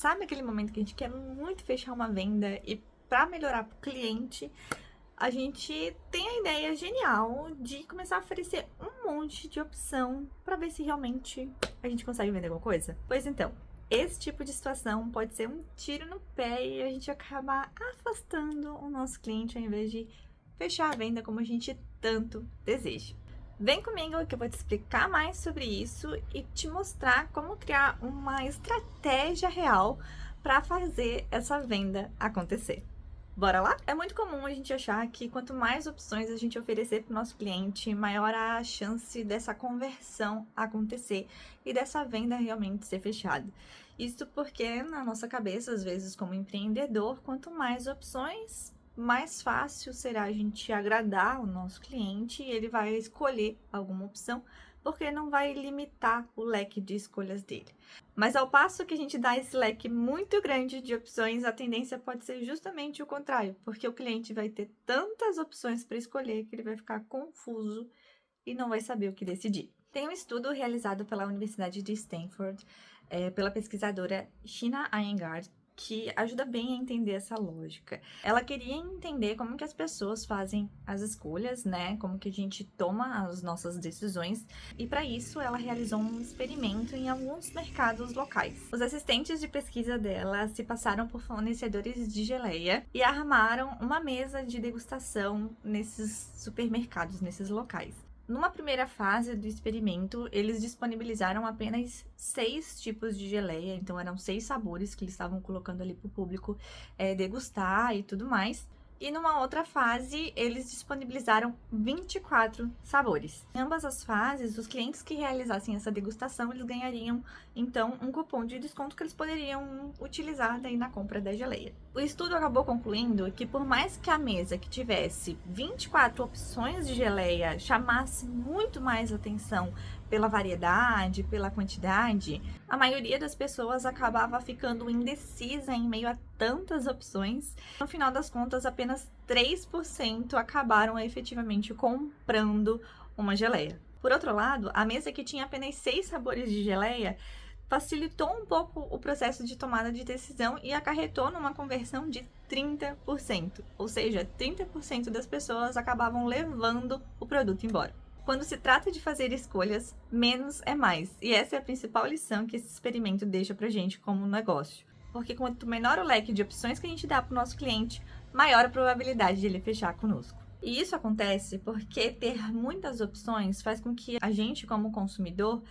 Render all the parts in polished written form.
Sabe aquele momento que a gente quer muito fechar uma venda e para melhorar para o cliente, a gente tem a ideia genial de começar a oferecer um monte de opção para ver se realmente a gente consegue vender alguma coisa? Pois então, esse tipo de situação pode ser um tiro no pé e a gente acabar afastando o nosso cliente ao invés de fechar a venda como a gente tanto deseja. Vem comigo que eu vou te explicar mais sobre isso e te mostrar como criar uma estratégia real para fazer essa venda acontecer. Bora lá? É muito comum a gente achar que quanto mais opções a gente oferecer para o nosso cliente, maior a chance dessa conversão acontecer e dessa venda realmente ser fechada. Isso porque na nossa cabeça, às vezes como empreendedor, quanto mais opções, mais fácil será a gente agradar o nosso cliente e ele vai escolher alguma opção, porque não vai limitar o leque de escolhas dele. Mas ao passo que a gente dá esse leque muito grande de opções, a tendência pode ser justamente o contrário, porque o cliente vai ter tantas opções para escolher que ele vai ficar confuso e não vai saber o que decidir. Tem um estudo realizado pela Universidade de Stanford, pela pesquisadora Sheena Iyengar, que ajuda bem a entender essa lógica. Ela queria entender como que as pessoas fazem as escolhas, né? Como que a gente toma as nossas decisões. E para isso, ela realizou um experimento em alguns mercados locais. Os assistentes de pesquisa dela se passaram por fornecedores de geleia e armaram uma mesa de degustação nesses supermercados, nesses locais. Numa primeira fase do experimento, eles disponibilizaram apenas 6 tipos de geleia, então eram 6 sabores que eles estavam colocando ali para o público degustar e tudo mais. E numa outra fase, eles disponibilizaram 24 sabores. Em ambas as fases, os clientes que realizassem essa degustação, eles ganhariam, então, um cupom de desconto que eles poderiam utilizar daí na compra da geleia. O estudo acabou concluindo que por mais que a mesa que tivesse 24 opções de geleia chamasse muito mais atenção pela variedade, pela quantidade, a maioria das pessoas acabava ficando indecisa em meio a tantas opções. No final das contas, apenas 3% acabaram efetivamente comprando uma geleia. Por outro lado, a mesa que tinha apenas 6 sabores de geleia facilitou um pouco o processo de tomada de decisão e acarretou numa conversão de 30%. Ou seja, 30% das pessoas acabavam levando o produto embora. Quando se trata de fazer escolhas, menos é mais. E essa é a principal lição que esse experimento deixa pra gente como negócio. Porque quanto menor o leque de opções que a gente dá pro nosso cliente, maior a probabilidade de ele fechar conosco. E isso acontece porque ter muitas opções faz com que a gente, como consumidor,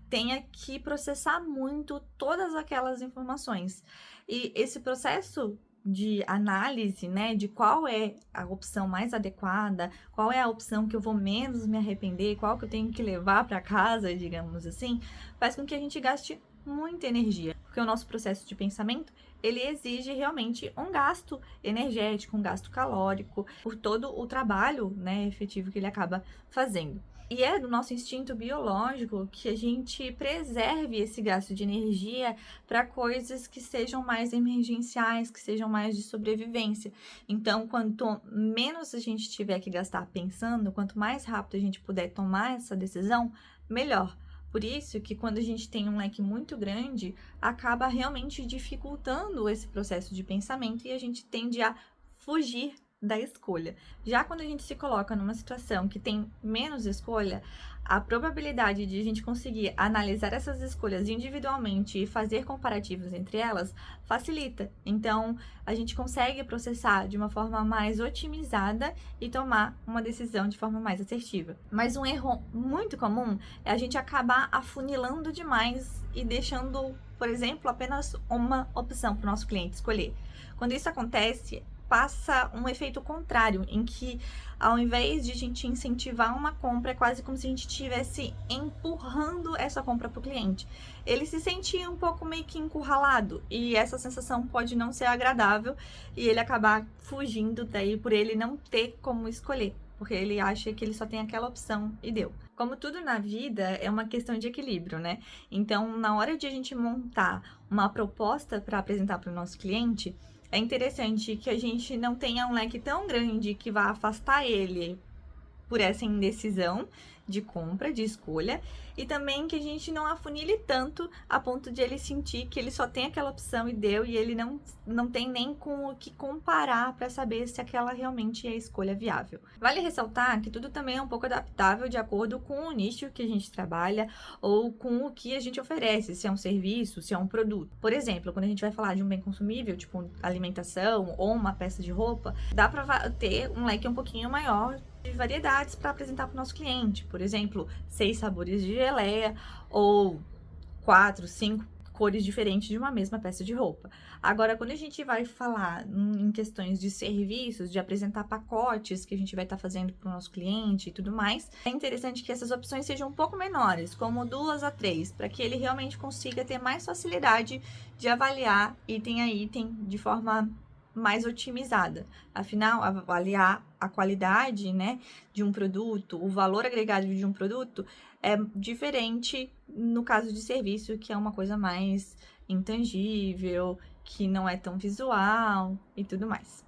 tenha que processar muito todas aquelas informações. E esse processo de análise, né, de qual é a opção mais adequada, qual é a opção que eu vou menos me arrepender, qual que eu tenho que levar para casa, digamos assim, faz com que a gente gaste muita energia, porque o nosso processo de pensamento, ele exige realmente um gasto energético, um gasto calórico, por todo o trabalho, né, efetivo que ele acaba fazendo. E é do nosso instinto biológico que a gente preserve esse gasto de energia para coisas que sejam mais emergenciais, que sejam mais de sobrevivência. Então, quanto menos a gente tiver que gastar pensando, quanto mais rápido a gente puder tomar essa decisão, melhor. Por isso que quando a gente tem um leque muito grande, acaba realmente dificultando esse processo de pensamento e a gente tende a fugir da escolha. Já quando a gente se coloca numa situação que tem menos escolha, a probabilidade de a gente conseguir analisar essas escolhas individualmente e fazer comparativos entre elas facilita. Então, a gente consegue processar de uma forma mais otimizada e tomar uma decisão de forma mais assertiva. Mas um erro muito comum é a gente acabar afunilando demais e deixando, por exemplo, apenas uma opção para o nosso cliente escolher. Quando isso acontece, passa um efeito contrário, em que ao invés de a gente incentivar uma compra, é quase como se a gente estivesse empurrando essa compra para o cliente. Ele se sentia um pouco meio que encurralado e essa sensação pode não ser agradável e ele acabar fugindo daí por ele não ter como escolher, porque ele acha que ele só tem aquela opção e deu. Como tudo na vida, é uma questão de equilíbrio, né? Então, na hora de a gente montar uma proposta para apresentar para o nosso cliente, é interessante que a gente não tenha um leque tão grande que vá afastar ele por essa indecisão de compra, de escolha, e também que a gente não afunile tanto a ponto de ele sentir que ele só tem aquela opção e deu, e ele não tem nem com o que comparar para saber se aquela realmente é a escolha viável. Vale ressaltar que tudo também é um pouco adaptável de acordo com o nicho que a gente trabalha ou com o que a gente oferece, se é um serviço, se é um produto. Por exemplo, quando a gente vai falar de um bem consumível, tipo alimentação ou uma peça de roupa, dá para ter um leque um pouquinho maior de variedades para apresentar para o nosso cliente. Por exemplo, 6 sabores de geleia ou 4, 5 cores diferentes de uma mesma peça de roupa. Agora, quando a gente vai falar em questões de serviços, de apresentar pacotes que a gente vai estar fazendo para o nosso cliente e tudo mais, é interessante que essas opções sejam um pouco menores, como 2 a 3, para que ele realmente consiga ter mais facilidade de avaliar item a item de forma mais otimizada. Afinal, avaliar a qualidade, né, de um produto, o valor agregado de um produto é diferente no caso de serviço, que é uma coisa mais intangível, que não é tão visual e tudo mais.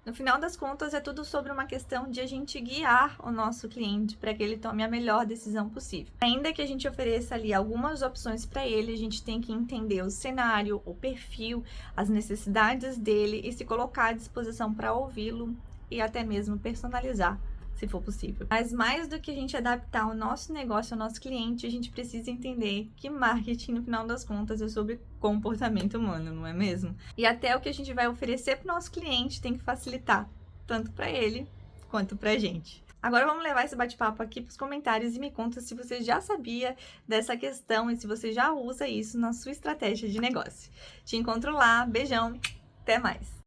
No final das contas, é tudo sobre uma questão de a gente guiar o nosso cliente para que ele tome a melhor decisão possível. Ainda que a gente ofereça ali algumas opções para ele, a gente tem que entender o cenário, o perfil, as necessidades dele e se colocar à disposição para ouvi-lo e até mesmo personalizar, se for possível. Mas mais do que a gente adaptar o nosso negócio ao nosso cliente, a gente precisa entender que marketing, no final das contas, é sobre comportamento humano, não é mesmo? E até o que a gente vai oferecer para o nosso cliente tem que facilitar, tanto para ele quanto para a gente. Agora vamos levar esse bate-papo aqui para os comentários e me conta se você já sabia dessa questão e se você já usa isso na sua estratégia de negócio. Te encontro lá, beijão, até mais!